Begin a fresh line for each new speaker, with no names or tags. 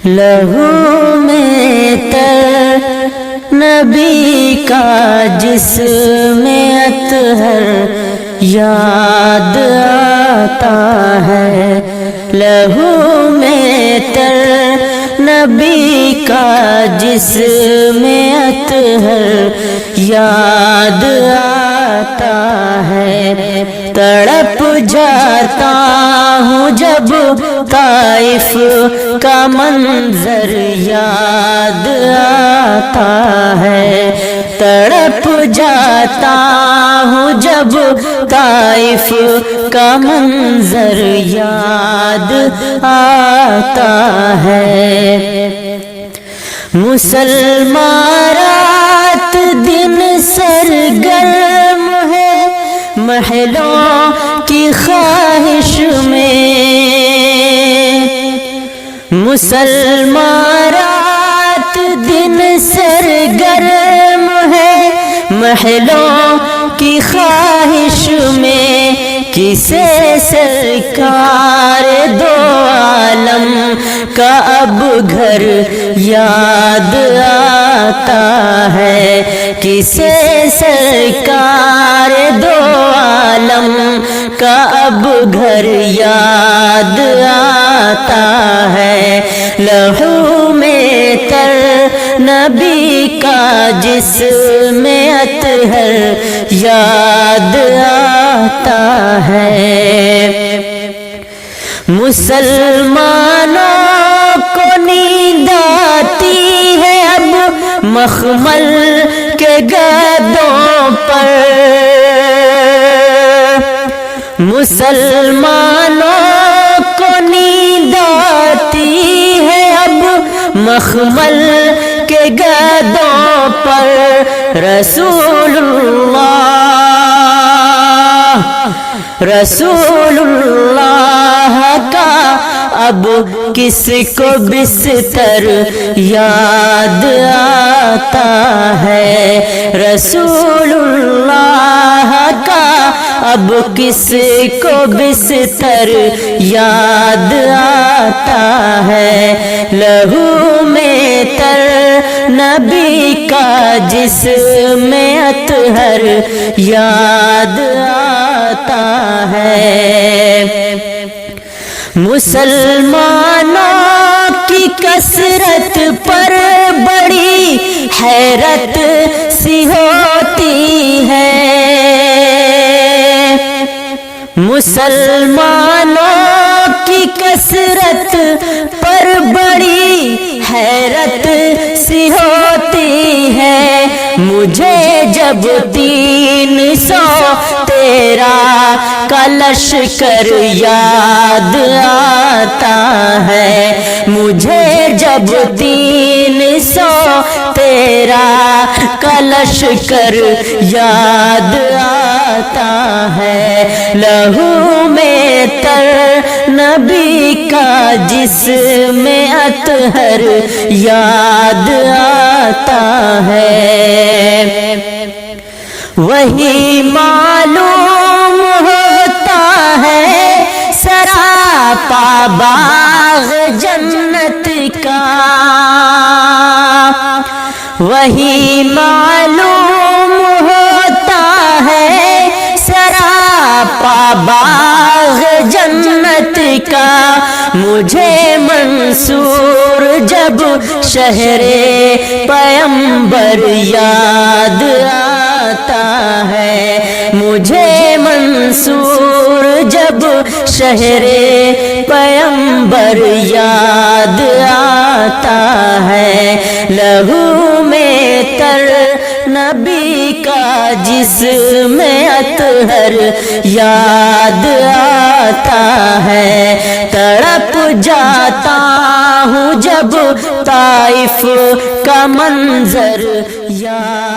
لہو میں تر نبی کا جسم اطہر یاد آتا ہے، لہو میں تر نبی کا جسم اطہر یاد آتا ہے، تڑپ جاتا ہوں جب طائف کا منظر یاد آتا ہے، تڑپ جاتا ہوں جب طائف کا منظر یاد آتا ہے۔ مسلمان رات دن سرگرم ہے محلوں کی خواہش میں، مسلمان رات دن سرگرم ہے محلوں کی خواہش میں، کسے سرکار دو عالم کا اب گھر یاد آتا ہے، کسے سرکار دو عالم کا اب گھر یاد آتا ہے، لہو میں تر نبی کا جسم اطہر یاد آتا ہے۔ مسلمانوں کو نیند آتی ہے اب مخمل کے گدوں پر، مسلمانوں کو نیند آتی ہے اب مخمل کے گدوں پر، رسول اللہ کا اب کس کو بستر یاد آتا ہے، رسول اللہ کا اب کس کو بستر یاد آتا ہے، لہو میں تر نبی کا جسم اطہر یاد آتا ہے۔ مسلمانوں کی کثرت پر بڑی حیرت سی ہوتی ہے، مسلمانوں کی کثرت پر بڑی حیرت سی ہوتی ہے، مجھے جب 313 کا لشکر یاد آتا ہے، مجھے جب 313 کا لشکر یاد آتا ہے، لہو میں تر نبی کا جسم اطہر یاد آتا ہے، وہی معلوم ہوتا ہے سراپا باغ جنت کا، وہی معلوم ہوتا ہے سراپا باغ جنت کا، مجھے منصور جب شہر پیمبر یاد آتا ہے، مجھے منصور جب شہر پیمبر یاد آتا ہے، لہو میں تر نبی کا جسم اطہر یاد آتا ہے، تڑپ جاتا ہوں جب طائف کا منظر یاد